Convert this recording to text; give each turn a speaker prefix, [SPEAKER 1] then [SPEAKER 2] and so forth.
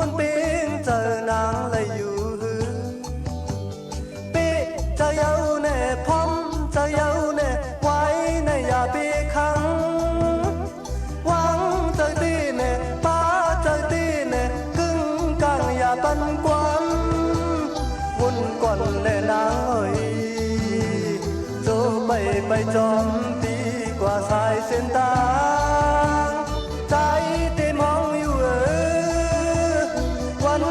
[SPEAKER 1] วนเป็นเจอนางเลยอยู่หือเป๊ะจะเย้าแน่พร้อมจะเย้าแน่ไว้ในอย่าเป๊ะขังหวังใจตีแน่ป้าใจตีแน่กึ่งกลางอย่าปันกวนวุ่นก่อนแน่นางเอ้ยโจไปจอมตีกว่าสายเส้นตางใจเต้มองอยู่วัน